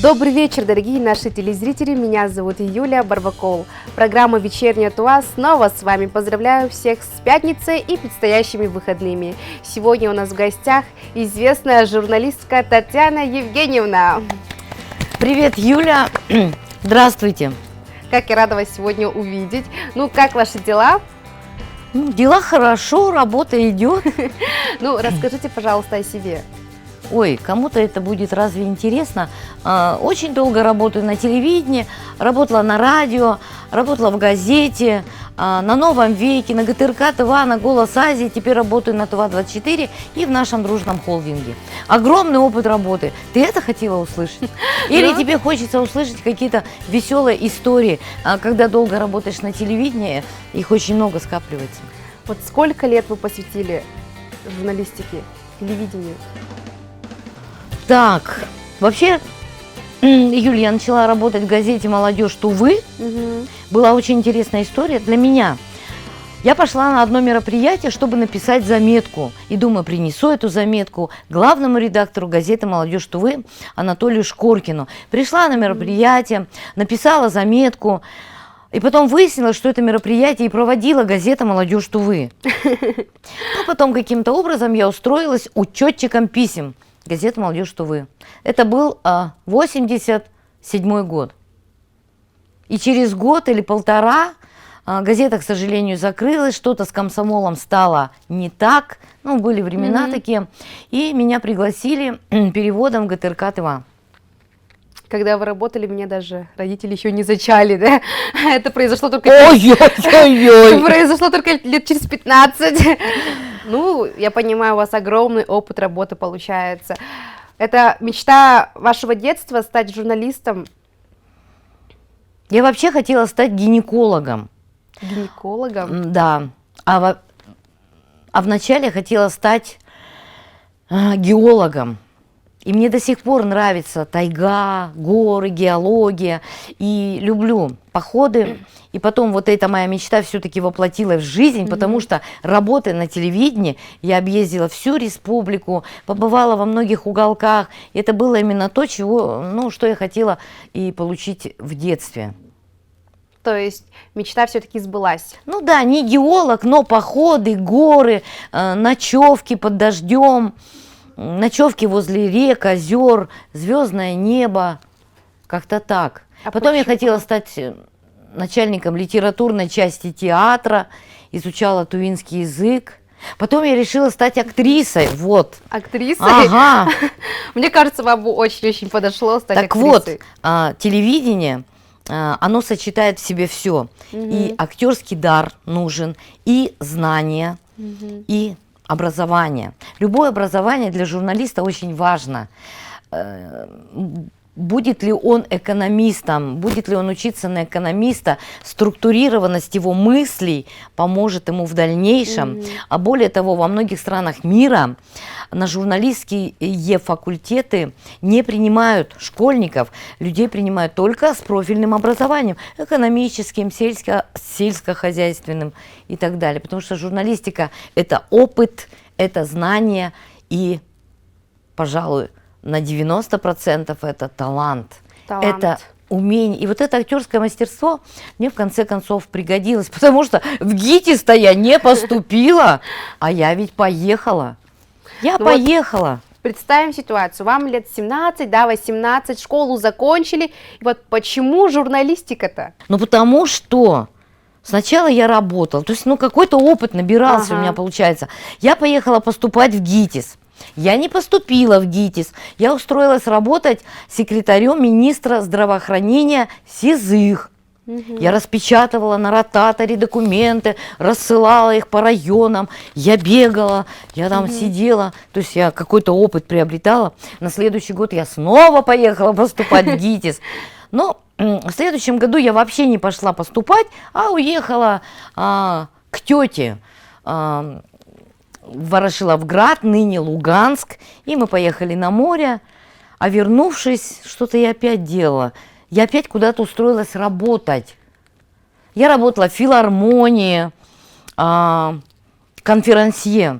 Добрый вечер, дорогие наши телезрители, меня зовут Юлия Барбакол. Программа «Вечерняя Туа» снова с вами. Поздравляю всех с пятницей и предстоящими выходными. Сегодня у нас в гостях известная журналистка Татьяна Евгеньевна. Привет, Юля! Здравствуйте! Как я рада вас сегодня увидеть. Ну, как ваши дела? Дела хорошо, работа идет. Ну, расскажите, пожалуйста, о себе. Ой, кому-то это будет разве интересно? Очень долго работаю на телевидении, работала на радио, работала в газете, на Новом веке, на ГТРК ТВ, на Голос Азии, теперь работаю на ТВ-24 и в нашем дружном холдинге. Огромный опыт работы. Ты это хотела услышать? Или тебе хочется услышать какие-то веселые истории, когда долго работаешь на телевидении, их очень много скапливается? Вот сколько лет вы посвятили журналистике, телевидению? Так, вообще, Юль, я начала работать в газете «Молодежь Тувы». Была очень интересная история для меня. Я пошла на одно мероприятие, чтобы написать заметку. И думаю, принесу эту заметку главному редактору газеты «Молодежь Тувы» Анатолию Шкоркину. Пришла на мероприятие, написала заметку. И потом выяснилось, что это мероприятие и проводила газета «Молодежь Тувы». А потом каким-то образом я устроилась учетчиком писем. Газета «Молодежь Тувы». Это был 87-й год. И через год или полтора газета, к сожалению, закрылась, что-то с комсомолом стало не так, ну, были времена такие, и меня пригласили переводом в ГТРК ТВ. Когда вы работали, меня даже родители еще не зачали, да? Это произошло только... Произошло только лет через 15. Ну, я понимаю, у вас огромный опыт работы получается. Это мечта вашего детства стать журналистом? Я вообще хотела стать гинекологом. Гинекологом? Да. А вначале хотела стать геологом. И мне до сих пор нравится тайга, горы, геология. И люблю походы. И потом вот эта моя мечта все-таки воплотилась в жизнь, потому что, работая на телевидении, я объездила всю республику, побывала во многих уголках. И это было именно то, что я хотела и получить в детстве. То есть мечта все-таки сбылась? Ну да, не геолог, но походы, горы, ночевки под дождем. Ночевки возле рек, озер, звездное небо, как-то так. Потом я хотела стать начальником литературной части театра, изучала тувинский язык. Потом я решила стать актрисой, вот. Актрисой? Ага. Мне кажется, вам очень-очень подошло стать Так актрисой. вот, телевидение, оно сочетает в себе все. И актерский дар нужен, и знания, и образование. Любое образование для журналиста очень важно. Будет ли он экономистом, будет ли он учиться на экономиста, структурированность его мыслей поможет ему в дальнейшем. А более того, во многих странах мира на журналистские факультеты не принимают школьников, людей принимают только с профильным образованием, экономическим, сельскохозяйственным и так далее. Потому что журналистика – это опыт, это знание и, пожалуй, на 90% это талант, это умение. И вот это актерское мастерство мне в конце концов пригодилось, потому что в ГИТИС-то я не поступила, а я ведь поехала. Я поехала. Вот представим ситуацию, вам лет 17, да, 18, школу закончили, и вот почему журналистика-то? Ну потому что сначала я работала, то есть какой-то опыт набирался у меня получается. Я поехала поступать в ГИТИС. Я не поступила в ГИТИС, я устроилась работать секретарем министра здравоохранения Сизых. Я распечатывала на ротаторе документы, рассылала их по районам, я бегала, я там сидела, то есть я какой-то опыт приобретала. На следующий год я снова поехала поступать в ГИТИС. Но в следующем году я вообще не пошла поступать, а уехала к тете в Ворошиловград, ныне Луганск, и мы поехали на море, а вернувшись, что-то я опять делала. Я опять куда-то устроилась работать. Я работала в филармонии, конферансье.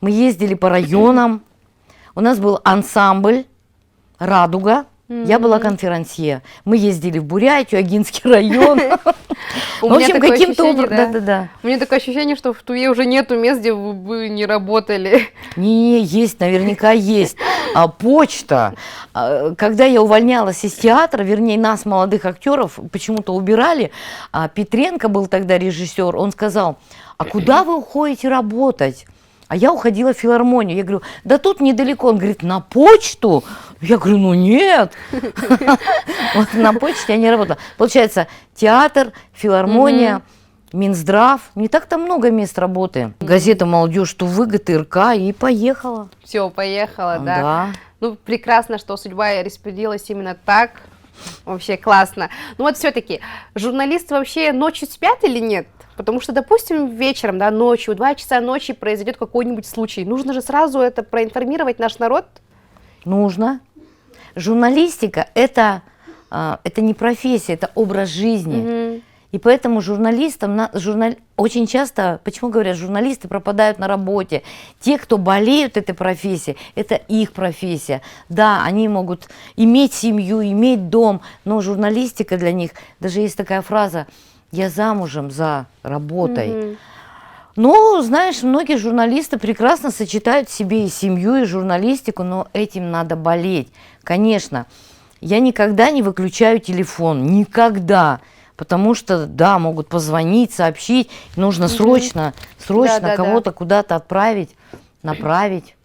Мы ездили по районам, у нас был ансамбль «Радуга», Я была конферансье. Мы ездили в Бурятию, Агинский район. У В меня общем, такое каким-то ощущение, образом... да. Да-да-да. У меня такое ощущение, что в Туве уже нету мест, где вы бы не работали. Не, есть, наверняка есть. Почта. Когда я увольнялась из театра, вернее, нас, молодых актеров, почему-то убирали, Петренко был тогда режиссер, он сказал: а куда вы уходите работать? А я уходила в филармонию. Я говорю: да тут недалеко. Он говорит: на почту? Я говорю: ну нет. Вот на почте я не работала. Получается, театр, филармония, Минздрав. Не так-то много мест работы. Газета «Молодежь», Тувы, ГТРК, и поехала. Все, поехала, да. Да. Ну, прекрасно, что судьба распределилась именно так. Вообще классно. Ну вот все-таки, журналисты вообще ночью спят или нет? Потому что, допустим, вечером, да, ночью, 2 часа ночи произойдет какой-нибудь случай. Нужно же сразу это проинформировать наш народ. Нужно. Журналистика – это не профессия, это образ жизни. И поэтому журналистам, очень часто, почему говорят, журналисты пропадают на работе. Те, кто болеют этой профессией, это их профессия. Да, они могут иметь семью, иметь дом, но журналистика для них, даже есть такая фраза: «Я замужем за работой». Ну, знаешь, многие журналисты прекрасно сочетают в себе и семью, и журналистику, но этим надо болеть. Конечно, я никогда не выключаю телефон, никогда. Потому что, да, могут позвонить, сообщить, нужно срочно кого-то куда-то отправить, направить.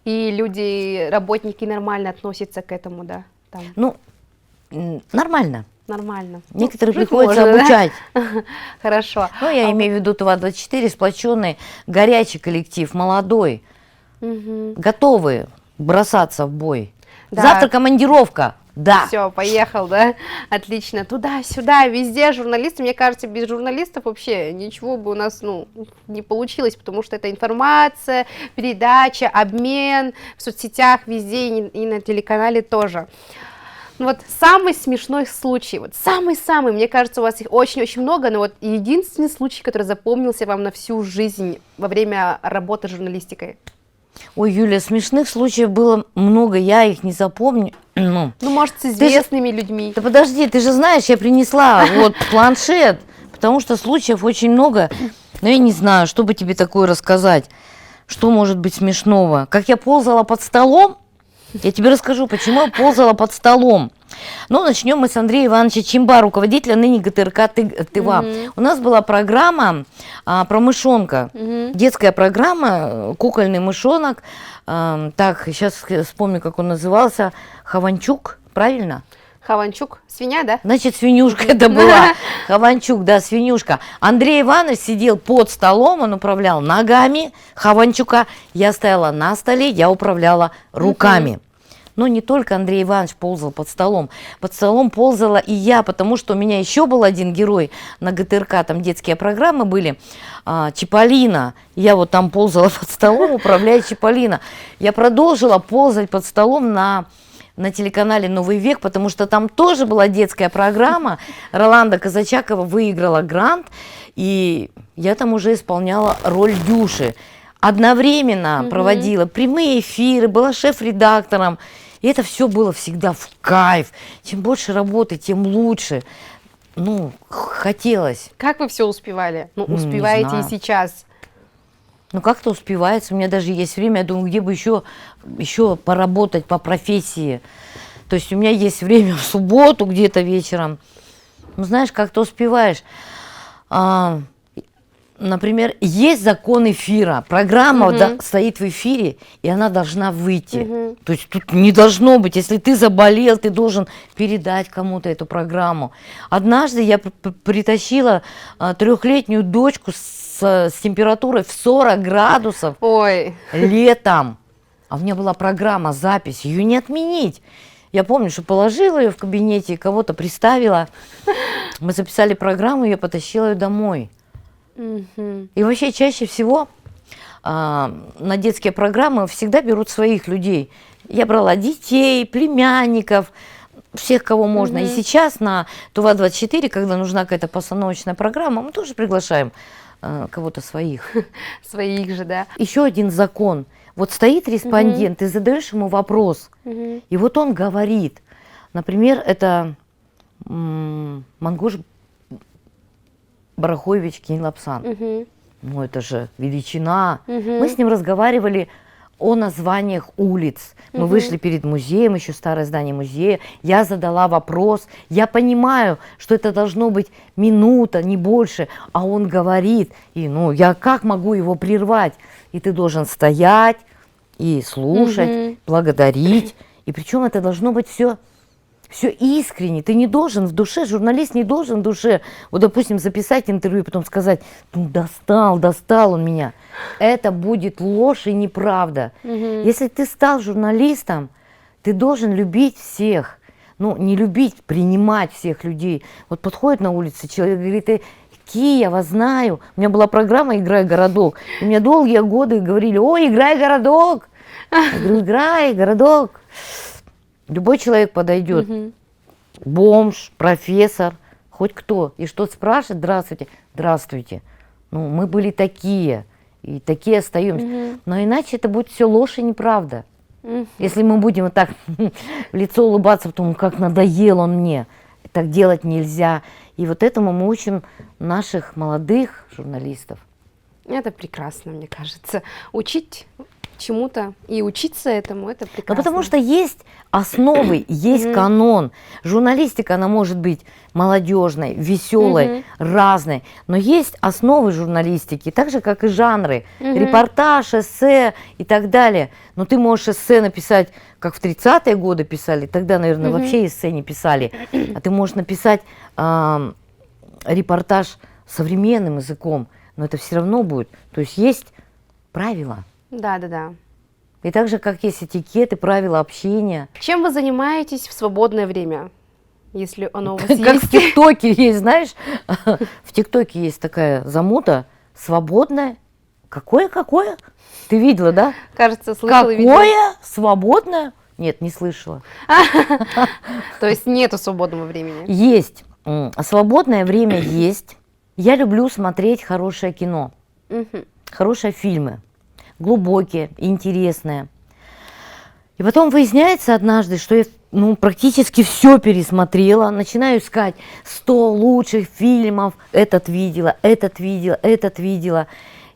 И люди, работники нормально относятся к этому, да? Там. Ну, нормально. Нормально. Некоторые жить приходится можно, обучать. Да? Хорошо. Ну, я имею в виду ТУВА-24, сплоченный, горячий коллектив, молодой, готовые бросаться в бой. Да. Завтра командировка. Да. Все, поехал, да? Отлично. Туда-сюда, везде журналисты. Мне кажется, без журналистов вообще ничего бы у нас, не получилось, потому что это информация, передача, обмен в соцсетях, везде и на телеканале тоже. Ну вот самый смешной случай, вот самый-самый, мне кажется, у вас их очень-очень много, но вот единственный случай, который запомнился вам на всю жизнь во время работы журналистикой. Ой, Юля, смешных случаев было много, я их не запомню. Ну, может, с известными людьми. Да подожди, ты же знаешь, я принесла вот планшет, потому что случаев очень много, но я не знаю, что бы тебе такое рассказать, что может быть смешного. Как я ползала под столом, я тебе расскажу, почему я ползала под столом. Ну, начнем мы с Андрея Ивановича Чимба, руководителя ныне ГТРК Тыва. У нас была программа про мышонка, детская программа, кукольный мышонок. Так, сейчас вспомню, как он назывался. Хованчук, правильно? Хованчук, свинья, да? Значит, свинюшка это была. Хованчук, да, свинюшка. Андрей Иванович сидел под столом, он управлял ногами Хованчука. Я стояла на столе, я управляла руками. Но не только Андрей Иванович ползал под столом ползала и я, потому что у меня еще был один герой на ГТРК, там детские программы были, Чиполлино. Я вот там ползала под столом, управляя Чиполлино. Я продолжила ползать под столом на телеканале «Новый век», потому что там тоже была детская программа. Роланда Казачакова выиграла грант, и я там уже исполняла роль Дюши. Одновременно проводила прямые эфиры, была шеф-редактором. И это все было всегда в кайф. Чем больше работы, тем лучше. Ну, хотелось. Как вы все успевали? Ну, успеваете и сейчас. Ну, как-то успевается. У меня даже есть время, я думаю, где бы еще поработать по профессии. То есть у меня есть время в субботу где-то вечером. Ну, знаешь, как-то успеваешь. Например, есть закон эфира. Программа стоит в эфире, и она должна выйти. То есть тут не должно быть, если ты заболел, ты должен передать кому-то эту программу. Однажды я притащила 3-летнюю дочку с температурой в 40 градусов. Ой. Летом. А у меня была программа, запись, ее не отменить. Я помню, что положила ее в кабинете, кого-то приставила. Мы записали программу, я потащила ее домой. И вообще чаще всего на детские программы всегда берут своих людей. Я брала детей, племянников, всех, кого можно. И сейчас на ТУВА-24, когда нужна какая-то постановочная программа, мы тоже приглашаем кого-то своих. Своих же, да. Еще один закон. Вот стоит респондент, ты задаешь ему вопрос, и вот он говорит. Например, это Мангуш Барахоевич Кинлапсан. Ну, это же величина. Мы с ним разговаривали о названиях улиц. Мы вышли перед музеем, еще старое здание музея. Я задала вопрос. Я понимаю, что это должно быть минута, не больше. А он говорит, и ну, я как могу его прервать? И ты должен стоять и слушать, благодарить. И причем это должно быть все искренне. Ты не должен в душе, журналист не должен в душе, вот, допустим, записать интервью, потом сказать, ну, достал он меня. Это будет ложь и неправда. Если ты стал журналистом, ты должен любить всех. Ну, не любить, принимать всех людей. Вот подходит на улице человек, говорит, какие я вас знаю. У меня была программа «Играй городок». И мне долгие годы говорили, ой, играй городок. Я говорю, играй городок. Любой человек подойдет, бомж, профессор, хоть кто, и что спрашивает, здравствуйте, здравствуйте. Ну, мы были такие, и такие остаемся. Но иначе это будет все ложь и неправда. Если мы будем вот так в лицо улыбаться, потом, как надоел он мне, так делать нельзя. И вот этому мы учим наших молодых журналистов. Это прекрасно, мне кажется. Учить чему-то и учиться этому, это прекрасно. Ну, потому что есть основы, есть канон. Журналистика, она может быть молодежной, веселой, разной, но есть основы журналистики, так же, как и жанры. Репортаж, эссе и так далее. Но ты можешь эссе написать, как в 30-е годы писали, тогда, наверное, вообще эссе не писали. А ты можешь написать репортаж современным языком, но это все равно будет. То есть есть правила. Да. И так же, как есть этикеты, правила общения. Чем вы занимаетесь в свободное время, если оно у вас есть? Как в ТикТоке есть, знаешь, в ТикТоке есть такая замута, свободное. Какое? Ты видела, да? Кажется, слышала. Какое? Свободное? Нет, не слышала. То есть нету свободного времени? Есть. Свободное время есть. Я люблю смотреть хорошее кино, хорошие фильмы. Глубокие, интересные. И потом выясняется однажды, что я практически все пересмотрела. Начинаю искать 100 лучших фильмов. Этот видела.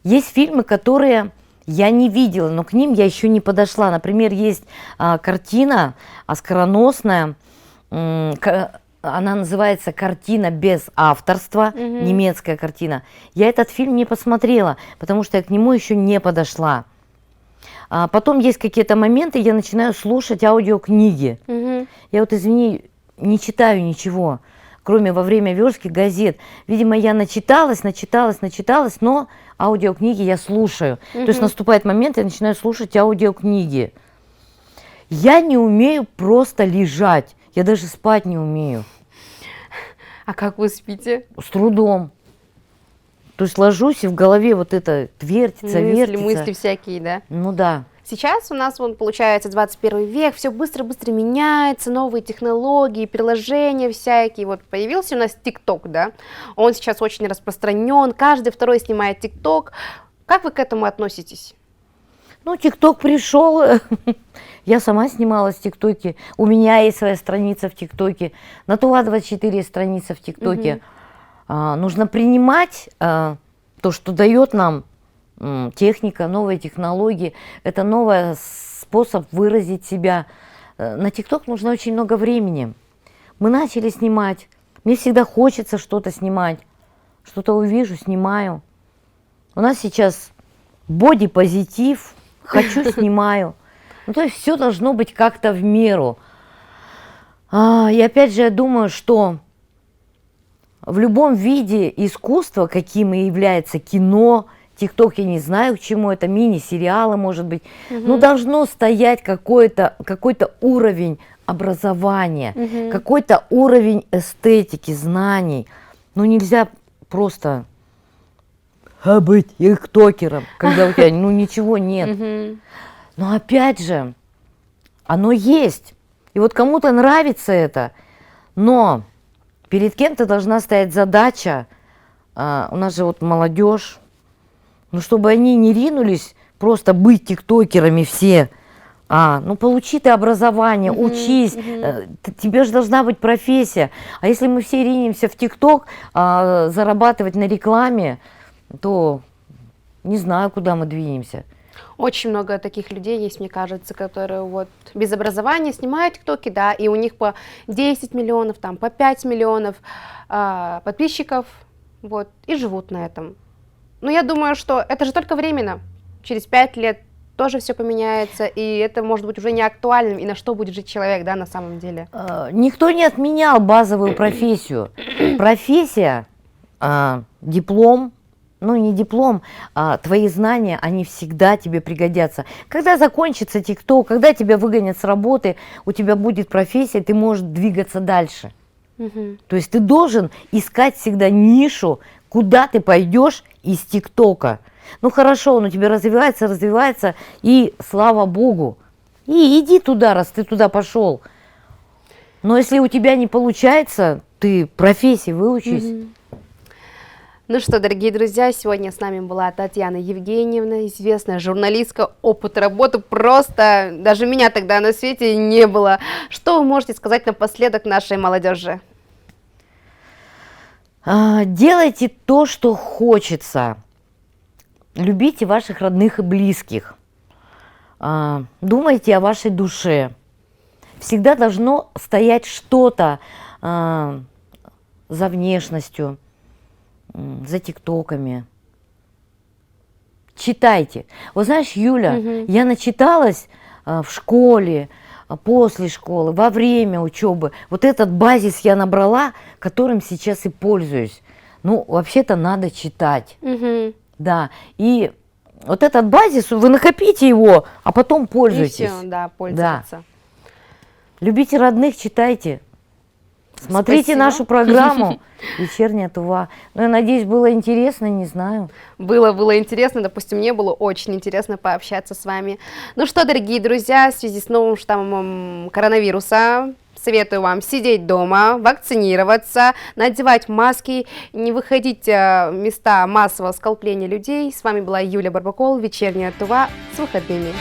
Есть фильмы, которые я не видела, но к ним я еще не подошла. Например, есть картина оскароносная. Она называется «Картина без авторства», немецкая картина. Я этот фильм не посмотрела, потому что я к нему еще не подошла. Потом есть какие-то моменты, я начинаю слушать аудиокниги. Я вот, извини, не читаю ничего, кроме во время верстки газет. Видимо, я начиталась, но аудиокниги я слушаю. То есть наступает момент, я начинаю слушать аудиокниги. Я не умею просто лежать. Я даже спать не умею. А как вы спите? С трудом. То есть ложусь, и в голове вот это вертится. Мысли всякие, да? Ну да. Сейчас у нас, получается, 21 век, все быстро-быстро меняется, новые технологии, приложения всякие. Вот появился у нас ТикТок, да? Он сейчас очень распространен, каждый второй снимает ТикТок. Как вы к этому относитесь? Ну, ТикТок пришел, я сама снималась в ТикТоке, у меня есть своя страница в ТикТоке, на Туа-24 есть страница в ТикТоке. Нужно принимать то, что дает нам техника, новые технологии, это новый способ выразить себя. На ТикТок нужно очень много времени. Мы начали снимать, мне всегда хочется что-то снимать, что-то увижу, снимаю. У нас сейчас бодипозитив. Хочу, снимаю. Ну, то есть все должно быть как-то в меру. И опять же, я думаю, что в любом виде искусства, каким и является кино, ТикТок, я не знаю, к чему это, мини-сериалы, может быть, но должно стоять какой-то уровень образования, какой-то уровень эстетики, знаний. Ну, нельзя просто быть тиктокером, когда у тебя ничего нет. Но опять же, оно есть. И вот кому-то нравится это, но перед кем-то должна стоять задача, у нас же вот молодежь, чтобы они не ринулись просто быть тиктокерами все, Ну получи ты образование, учись, тебе же должна быть профессия. А если мы все ринемся в ТикТок зарабатывать на рекламе, то не знаю, куда мы двинемся. Очень много таких людей есть, мне кажется, которые вот без образования снимают ТикТоки, да, и у них по 10 миллионов, там, по 5 миллионов подписчиков, вот, и живут на этом. Но я думаю, что это же только временно. Через 5 лет тоже все поменяется, и это может быть уже не актуальным, и на что будет жить человек, да, на самом деле. Никто не отменял базовую профессию. Профессия, диплом, ну не диплом, твои знания, они всегда тебе пригодятся. Когда закончится ТикТок, когда тебя выгонят с работы, у тебя будет профессия, ты можешь двигаться дальше. То есть ты должен искать всегда нишу, куда ты пойдешь из ТикТока. Ну хорошо, он у тебя развивается, и слава Богу. И иди туда, раз ты туда пошел. Но если у тебя не получается, ты профессии выучись. Ну что, дорогие друзья, сегодня с нами была Татьяна Евгеньевна, известная журналистка, опыт работы просто, даже меня тогда на свете не было. Что вы можете сказать напоследок нашей молодежи? Делайте то, что хочется. Любите ваших родных и близких. Думайте о вашей душе. Всегда должно стоять что-то за внешностью, за тиктоками. Читайте. Вот знаешь, Юля, я начиталась в школе, после школы, во время учебы. Вот этот базис я набрала, которым сейчас и пользуюсь. Ну, вообще-то надо читать. Да, и вот этот базис, вы накопите его, а потом пользуйтесь. И все, да, пользоваться. Да. Любите родных, читайте. Смотрите Спасибо. нашу программу «Вечерняя Тува». Ну, я надеюсь, было интересно, не знаю. Было интересно, допустим, мне было очень интересно пообщаться с вами. Ну что, дорогие друзья, в связи с новым штаммом коронавируса, советую вам сидеть дома, вакцинироваться, надевать маски, не выходить в места массового скопления людей. С вами была Юлия Барбакол, «Вечерняя Тува». С выходными!